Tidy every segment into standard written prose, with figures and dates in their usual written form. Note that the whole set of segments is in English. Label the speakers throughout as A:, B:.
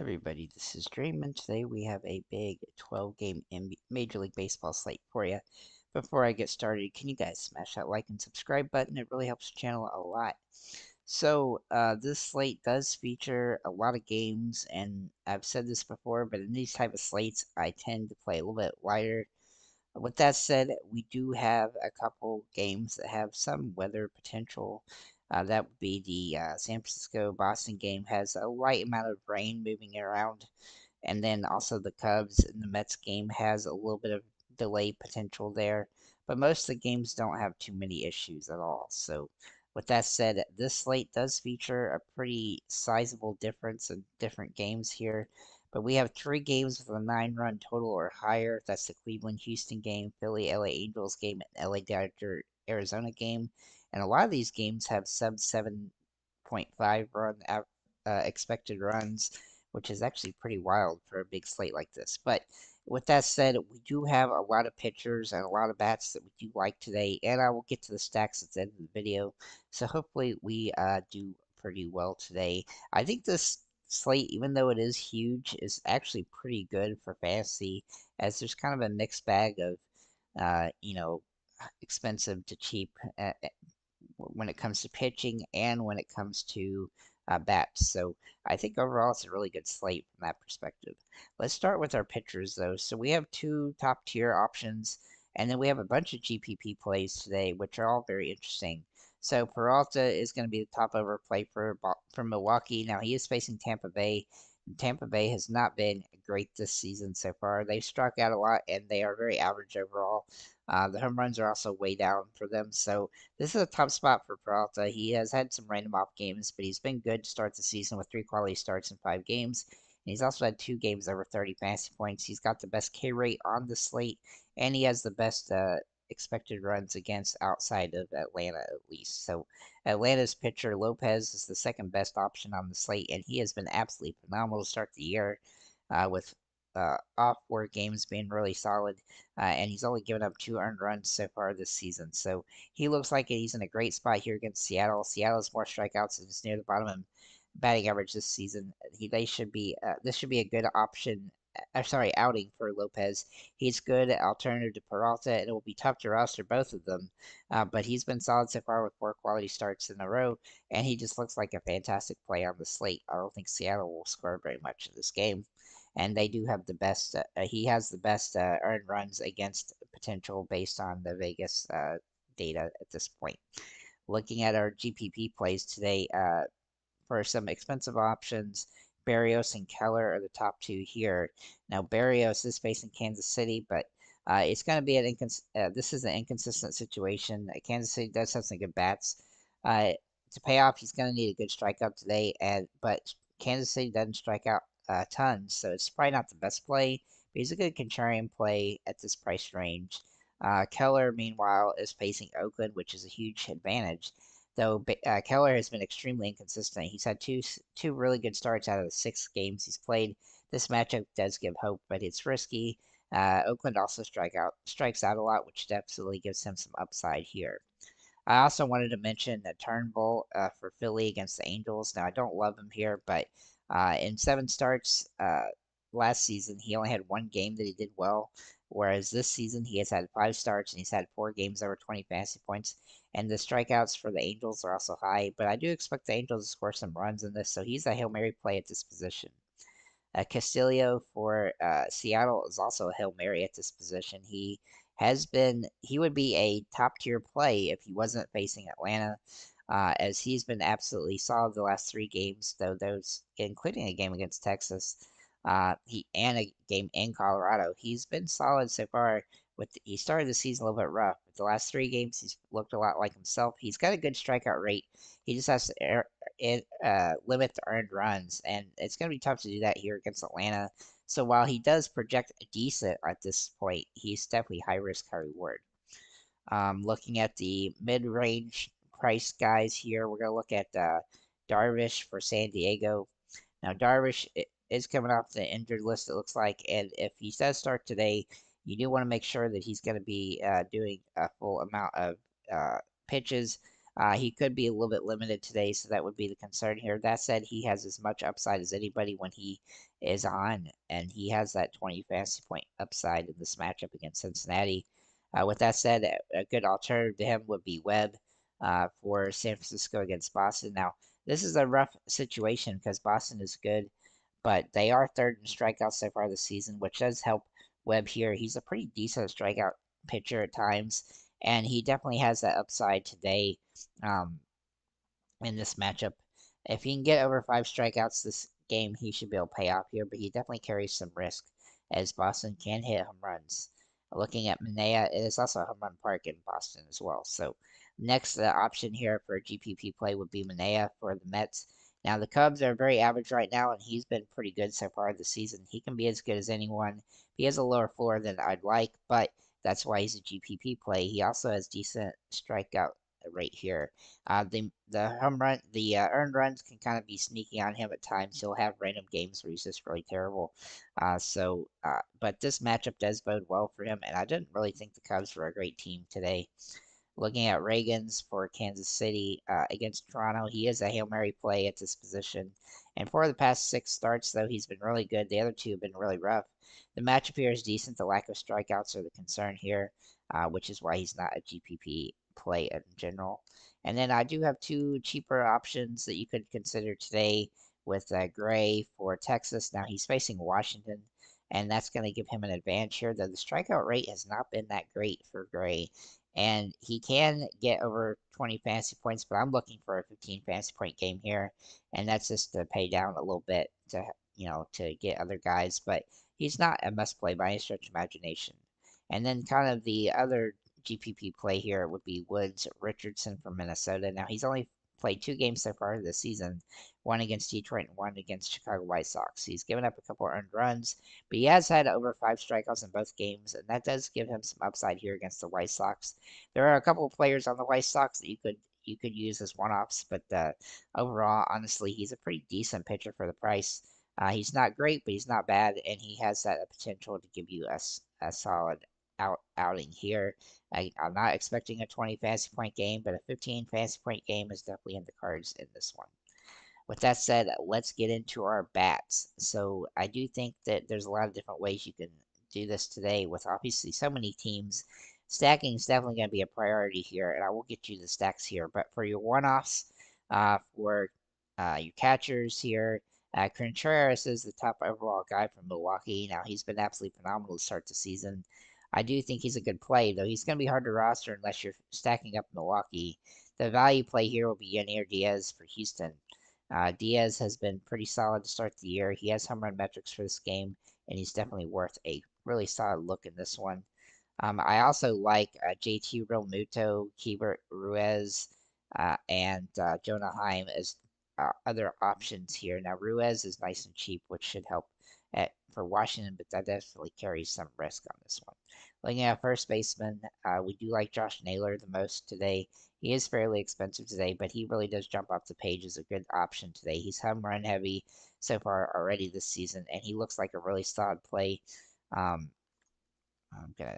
A: Everybody, this is Dream, and today we have a big 12-game Major League Baseball slate for you. Before I get started, can you guys smash that like and subscribe button? It really helps the channel a lot. This slate does feature a lot of games, and I've said this before, but in these type of slates, I tend to play a little bit wider. With that said, we do have a couple games that have some weather potential. That would be the San Francisco Boston game has a light amount of rain moving around, and then also the Cubs and the Mets game has a little bit of delay potential there. But most of the games don't have too many issues at all. So, with that said, this slate does feature a pretty sizable difference in different games here. But we have three games with a 9-run total or higher. That's the Cleveland Houston game, Philly LA Angels game, and LA Dodger Arizona game. And a lot of these games have sub 7.5 expected runs, which is actually pretty wild for a big slate like this. But with that said, we do have a lot of pitchers and a lot of bats that we do like today, and I will get to the stacks at the end of the video. So hopefully we do pretty well today. I think this slate, even though it is huge, is actually pretty good for fantasy, as there's kind of a mixed bag of, uh, you know, expensive to cheap when it comes to pitching and when it comes to bats. So I think overall it's a really good slate from that perspective. Let's start with our pitchers though. So we have two top tier options, and then we have a bunch of GPP plays today, which are all very interesting. So Peralta is going to be the top overplay for Milwaukee. Now he is facing Tampa Bay. Tampa Bay has not been great this season so far. They've struck out a lot and they are very average overall. The home runs are also way down for them. So this is a tough spot for Peralta. He has had some random off games, but he's been good to start the season with 3 quality starts in 5 games. And he's also had 2 games over 30 fantasy points. He's got the best K rate on the slate, and he has the best expected runs against outside of Atlanta, at least. So Atlanta's pitcher Lopez is the second best option on the slate, and he has been absolutely phenomenal to start the year with off 4 games being really solid, and he's only given up 2 earned runs so far this season. So he looks like he's in a great spot here against Seattle. Seattle has more strikeouts and is near the bottom of batting average this season. They should be this should be a good option. Sorry, outing for Lopez. He's good alternative to Peralta, and it will be tough to roster both of them. But he's been solid so far with 4 quality starts in a row, and he just looks like a fantastic play on the slate. I don't think Seattle will score very much in this game, and they do have the best. He has the best earned runs against potential based on the Vegas data at this point. Looking at our GPP plays today, for some expensive options, Barrios and Keller are the top two here. Now Barrios is facing Kansas City, but it's going to be this is an inconsistent situation. Kansas City does have some good bats. Uh, to pay off, he's going to need a good strikeout today, and but Kansas City doesn't strike out tons, so it's probably not the best play. But he's a good contrarian play at this price range. Keller, meanwhile, is facing Oakland, which is a huge advantage. Though Keller has been extremely inconsistent. He's had two really good starts out of the 6 games he's played. This matchup does give hope, but it's risky. Oakland also strikes out a lot, which definitely gives him some upside here. I also wanted to mention Turnbull for Philly against the Angels. Now I don't love him here, but in 7 starts last season, he only had 1 game that he did well. Whereas this season, he has had 5 starts and he's had 4 games over 20 fantasy points. And the strikeouts for the Angels are also high, but I do expect the Angels to score some runs in this, so he's a Hail Mary play at this position. Castillo for Seattle is also a Hail Mary at this position. He would be a top tier play if he wasn't facing Atlanta, as he's been absolutely solid the last 3 games, though those, including a game against Texas, and a game in Colorado. He's been solid so far. He started the season a little bit rough, but the last 3 games he's looked a lot like himself. He's got a good strikeout rate. He just has to limit the earned runs, and it's going to be tough to do that here against Atlanta. So while he does project decent at this point, he's definitely high risk, high reward. Looking at the mid-range price guys here, we're going to look at Darvish for San Diego. Now, Darvish is coming off the injured list, it looks like, and if he does start today, you do want to make sure that he's going to be doing a full amount of pitches. He could be a little bit limited today, so that would be the concern here. That said, he has as much upside as anybody when he is on, and he has that 20 fantasy point upside in this matchup against Cincinnati. With that said, a good alternative to him would be Webb for San Francisco against Boston. Now, this is a rough situation because Boston is good, but they are third in strikeouts so far this season, which does help Webb here. He's a pretty decent strikeout pitcher at times, and he definitely has that upside today um, in this matchup. If he can get over 5 strikeouts this game, he should be able to pay off here, but he definitely carries some risk as Boston can hit home runs. Looking at Manea, it is also a home run park in Boston as well. So, next option here for a GPP play would be Manea for the Mets. Now, the Cubs are very average right now, and he's been pretty good so far this season. He can be as good as anyone. He has a lower floor than I'd like, but that's why he's a GPP play. He also has decent strikeout rate here. The home run, the earned runs can kind of be sneaky on him at times. He'll have random games where he's just really terrible. But this matchup does bode well for him, and I didn't really think the Cubs were a great team today. Looking at Reagans for Kansas City against Toronto, he is a Hail Mary play at this position. And for the past 6 starts, though, he's been really good. The other two have been really rough. The matchup here is decent. The lack of strikeouts are the concern here, which is why he's not a GPP play in general. And then I do have two cheaper options that you could consider today with Gray for Texas. Now he's facing Washington, and that's going to give him an advantage here, though the strikeout rate has not been that great for Gray and he can get over 20 fantasy points, but I'm looking for a 15 fantasy point game here, and that's just to pay down a little bit to to get other guys, but he's not a must play by any stretch of imagination. And then kind of the other GPP play here would be Woods Richardson from Minnesota. Now he's only played 2 games so far this season, one against Detroit and one against Chicago White Sox. He's given up a couple earned runs, but he has had over 5 strikeouts in both games, and that does give him some upside here against the White Sox. There are a couple of players on the White Sox that you could use as one-offs, but overall, honestly, he's a pretty decent pitcher for the price. He's not great, but he's not bad, and he has that potential to give you a solid outing here. I'm not expecting a 20 fantasy point game, but a 15 fantasy point game is definitely in the cards in this one. With that said, let's get into our bats. So I do think that there's a lot of different ways you can do this today with obviously so many teams. Stacking is definitely going to be a priority here, and I will get you the stacks here. But for your one-offs, for your catchers here, Contreras is the top overall guy from Milwaukee. Now, he's been absolutely phenomenal to start the season. I do think he's a good play, though he's going to be hard to roster unless you're stacking up Milwaukee. The value play here will be Yanir Diaz for Houston. Diaz has been pretty solid to start the year. He has home run metrics for this game, and he's definitely worth a really solid look in this one. I also like JT Realmuto, Keibert Ruiz, and Jonah Heim as other options here. Now, Ruiz is nice and cheap, which should help for Washington, but that definitely carries some risk on this one. Looking at first baseman, we do like Josh Naylor the most today. He is fairly expensive today, but he really does jump off the page as a good option today. He's home run heavy so far already this season, and he looks like a really solid play. Um,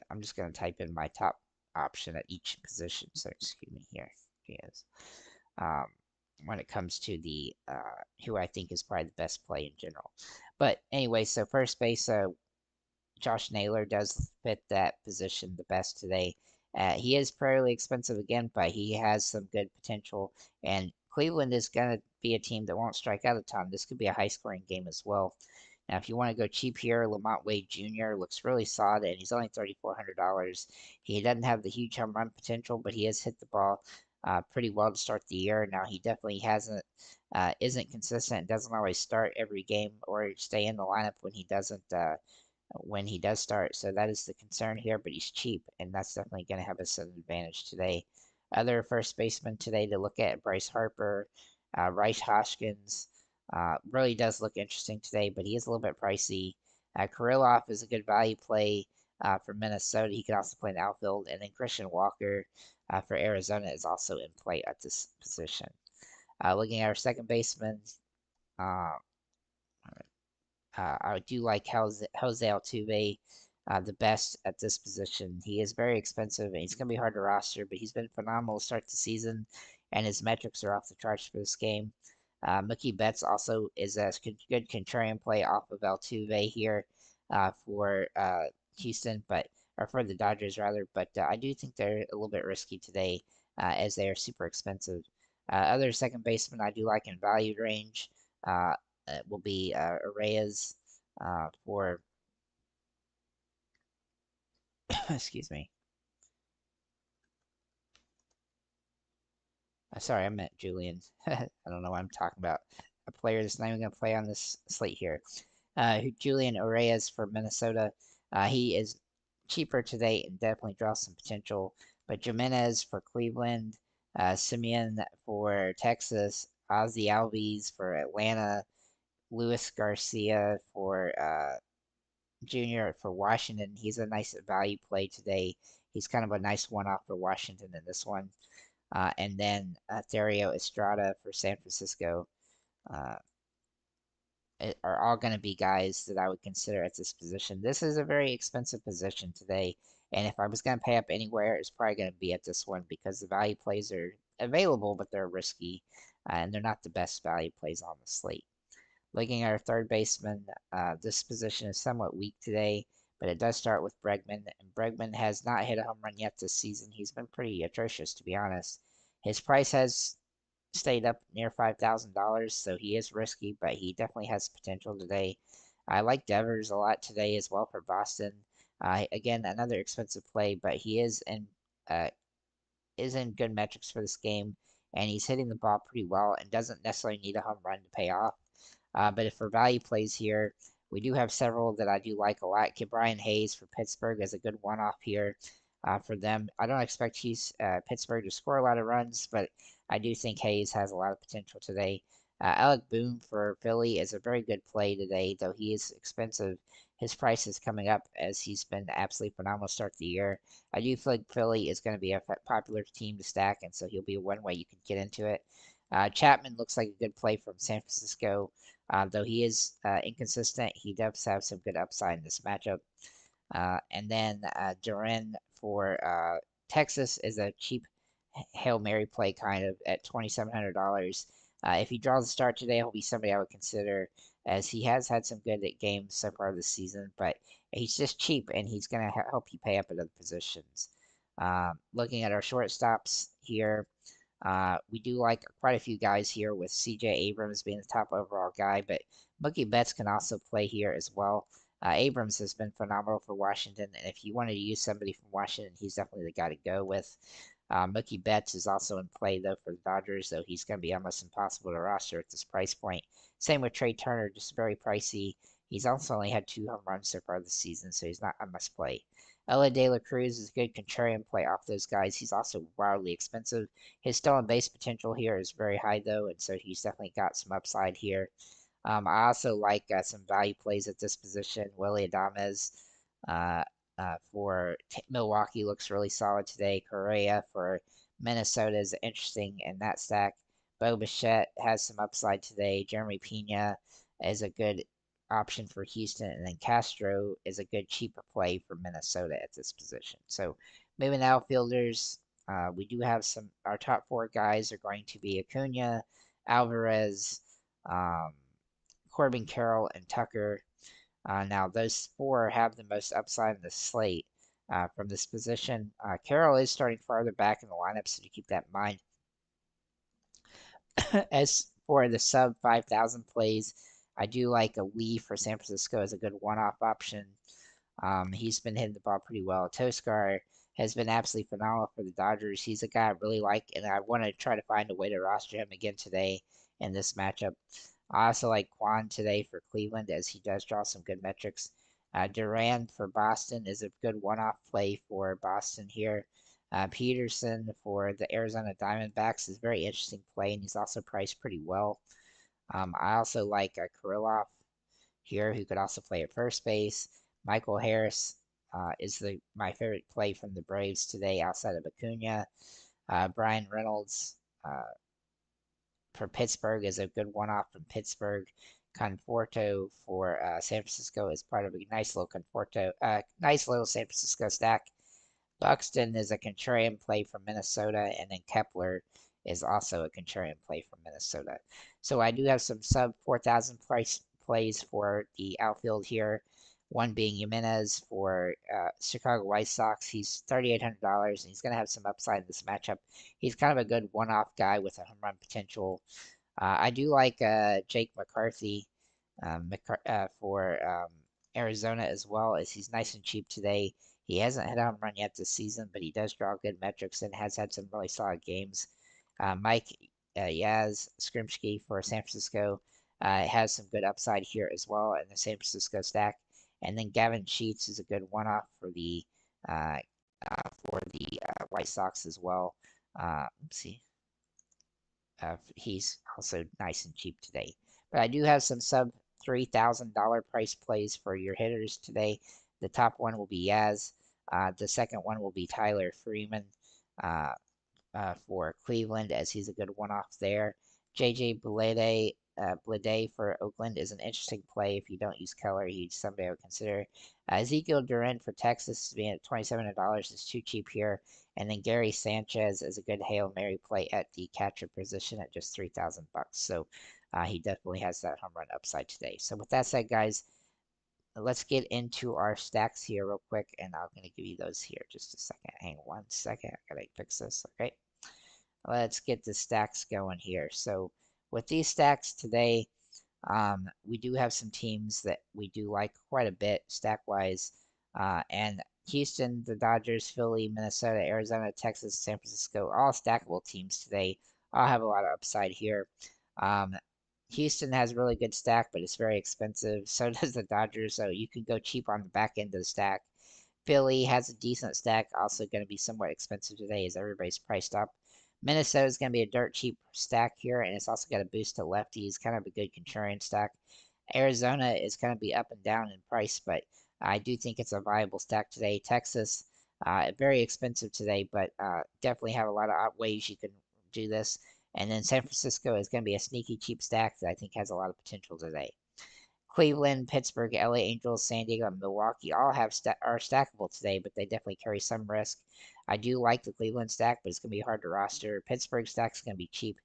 A: I'm just gonna type in my top option at each position. So excuse me here. He is. Um, when it comes to the who I think is probably the best play in general. But anyway, so first base, Josh Naylor does fit that position the best today. He is fairly expensive again, but he has some good potential. And Cleveland is going to be a team that won't strike out a ton. This could be a high scoring game as well. Now, if you want to go cheap here, Lamont Wade Jr. looks really solid, and he's only $3,400. He doesn't have the huge home run potential, but he has hit the ball pretty well to start the year. Now, he definitely isn't consistent, doesn't always start every game or stay in the lineup when he does start. So that is the concern here, but he's cheap, and that's definitely going to have us an advantage today. Other first baseman today to look at, Bryce Harper, Rice Hoskins. Really does look interesting today, but he is a little bit pricey. Kirilloff is a good value play for Minnesota. He can also play in the outfield. And then Christian Walker for Arizona is also in play at this position. Looking at our second baseman, uh, I do like Jose Altuve the best at this position. He is very expensive and he's going to be hard to roster, but he's been phenomenal to start the season. and his metrics are off the charts for this game. Mookie Betts also is a good contrarian play off of Altuve here for Houston, but or for the Dodgers rather. But I do think they're a little bit risky today as they are super expensive. Other second baseman I do like in value range will be Arraez for excuse me. Sorry, I meant Julian. I don't know what I'm talking about. A player that's not even going to play on this slate here. Julian Urias for Minnesota. He is cheaper today and definitely draws some potential. But Jimenez for Cleveland, Simeon for Texas, Ozzy Albies for Atlanta, Luis Garcia for Junior for Washington. He's a nice value play today. He's kind of a nice one-off for Washington in this one. And then Thario Estrada for San Francisco uh, are all going to be guys that I would consider at this position. This is a very expensive position today, and if I was going to pay up anywhere, it's probably going to be at this one because the value plays are available, but they're risky, and they're not the best value plays on the slate. Looking at our third baseman, this position is somewhat weak today, but it does start with Bregman, and Bregman has not hit a home run yet this season. He's been pretty atrocious, to be honest. His price has stayed up near $5,000, so he is risky, but he definitely has potential today. I like Devers a lot today as well for Boston. Again, another expensive play, but he uh, is in good metrics for this game, and he's hitting the ball pretty well and doesn't necessarily need a home run to pay off. But if for value plays here, we do have several that I do like a lot. Brian Hayes for Pittsburgh is a good one-off here for them. I don't expect Pittsburgh to score a lot of runs, but I do think Hayes has a lot of potential today. Alec Boone for Philly is a very good play today, though he is expensive. His price is coming up as he's been absolutely phenomenal start of the year. I do feel like Philly is going to be a popular team to stack, and so he'll be one way you can get into it. Chapman looks like a good play from San Francisco. Though he is inconsistent, he does have some good upside in this matchup. And then Duran for Texas is a cheap Hail Mary play kind of at $2,700. If he draws a start today, he'll be somebody I would consider as he has had some good games so far this season, but he's just cheap and he's going to help you pay up at other positions. Looking at our shortstops here, we do like quite a few guys here with CJ Abrams being the top overall guy, but Mookie Betts can also play here as well. Abrams has been phenomenal for Washington, and if you wanted to use somebody from Washington, he's definitely the guy to go with. Mookie Betts is also in play, though, for the Dodgers, though he's going to be almost impossible to roster at this price point. Same with Trey Turner, just very pricey. He's also only had 2 home runs so far this season, so he's not a must play. Ella De La Cruz is a good contrarian play off those guys. He's also wildly expensive. His stolen base potential here is very high, though, and so he's definitely got some upside here. I also like some value plays at this position. Willie Adames uh, for Milwaukee looks really solid today. Correa for Minnesota is interesting in that stack. Bo Bichette has some upside today. Jeremy Pena is a good option for Houston, and then Castro is a good cheaper play for Minnesota at this position. So moving outfielders, we do have some. Our top 4 guys are going to be Acuna, Alvarez, um, Corbin Carroll, and Tucker. Now, those 4 have the most upside in the slate from this position. Carroll is starting farther back in the lineup, so to keep that in mind. As for the sub 5,000 plays, I do like a Lee for San Francisco as a good one-off option. He's been hitting the ball pretty well. Toscar has been absolutely phenomenal for the Dodgers. He's a guy I really like, and I want to try to find a way to roster him again today in this matchup. I also like Quan today for Cleveland as he does draw some good metrics. Duran for Boston is a good one-off play for Boston here. Peterson for the Arizona Diamondbacks is a very interesting play, and he's also priced pretty well. I also like Kirilloff here, who could also play at first base. Michael Harris is my favorite play from the Braves today outside of Acuna. Brian Reynolds for Pittsburgh is a good one-off from Pittsburgh. Conforto for San Francisco is part of a nice little San Francisco stack. Buxton is a contrarian play from Minnesota, and then Kepler is also a contrarian play from Minnesota. So I do have some sub 4,000 price plays for the outfield here. One being Jimenez for Chicago White Sox. He's $3,800, and he's going to have some upside in this matchup. He's kind of a good one-off guy with a home run potential. I do like Jake McCarthy for Arizona as well, as he's nice and cheap today. He hasn't hit a home run yet this season, but he does draw good metrics and has had some really solid games. Mike Yaz Skrimsky for San Francisco has some good upside here as well in the San Francisco stack. And then Gavin Sheets is a good one-off uh, for the White Sox as well. Let's see. He's also nice and cheap today. But I do have some sub $3,000 price plays for your hitters today. The top one will be Yaz. The second one will be Tyler Freeman uh, for Cleveland, as he's a good one-off there. JJ Bleday for Oakland is an interesting play. If you don't use Keller, he's somebody I would consider. Ezekiel Duran for Texas being at $27 is too cheap here. And then Gary Sanchez is a good Hail Mary play at the catcher position at just $3,000. So he definitely has that home run upside today. So with that said, guys, let's get into our stacks here real quick, and I'm going to give you those here just a second. Hang on 1 second. I got to fix this. Okay. Let's get the stacks going here. So with these stacks today, we do have some teams that we do like quite a bit stack-wise. And Houston, the Dodgers, Philly, Minnesota, Arizona, Texas, San Francisco, all stackable teams today. All have a lot of upside here. Um, Houston has a really good stack, but it's very expensive. So does the Dodgers, so you can go cheap on the back end of the stack. Philly has a decent stack, also going to be somewhat expensive today as everybody's priced up. Minnesota is going to be a dirt cheap stack here, and it's also got a boost to lefties, kind of a good contrarian stack. Arizona is going to be up and down in price, but I do think it's a viable stack today. Texas, very expensive today, but definitely have a lot of ways you can do this. And then San Francisco is going to be a sneaky cheap stack that I think has a lot of potential today. Cleveland, Pittsburgh, LA Angels, San Diego, and Milwaukee all are stackable today, but they definitely carry some risk. I do like the Cleveland stack, but it's going to be hard to roster. Pittsburgh stack is going to be cheap.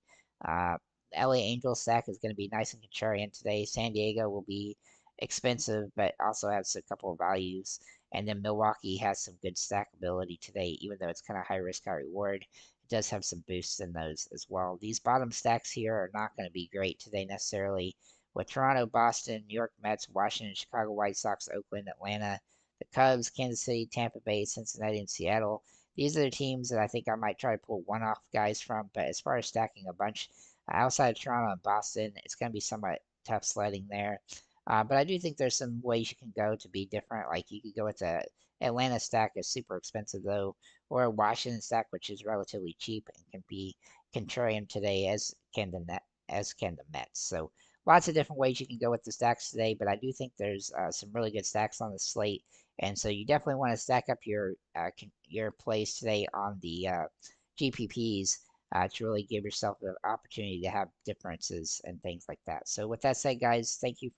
A: LA Angels stack is going to be nice and contrarian today. San Diego will be expensive, but also has a couple of values. And then Milwaukee has some good stack ability today, even though it's kind of high risk, high reward. It does have some boosts in those as well. These bottom stacks here are not going to be great today necessarily, with Toronto, Boston, New York Mets, Washington, Chicago White Sox, Oakland, Atlanta, the Cubs, Kansas City, Tampa Bay, Cincinnati, and Seattle. These are the teams that I think I might try to pull one-off guys from, but as far as stacking a bunch outside of Toronto and Boston, it's going to be somewhat tough sledding there. But I do think there's some ways you can go to be different. Like you could go with the Atlanta stack is super expensive though, or a Washington stack which is relatively cheap and can be contrarian today as can the Mets. So lots of different ways you can go with the stacks today, but I do think there's some really good stacks on the slate, and so you definitely want to stack up your plays today on the GPPs to really give yourself the opportunity to have differences and things like that. So with that said, guys, thank you for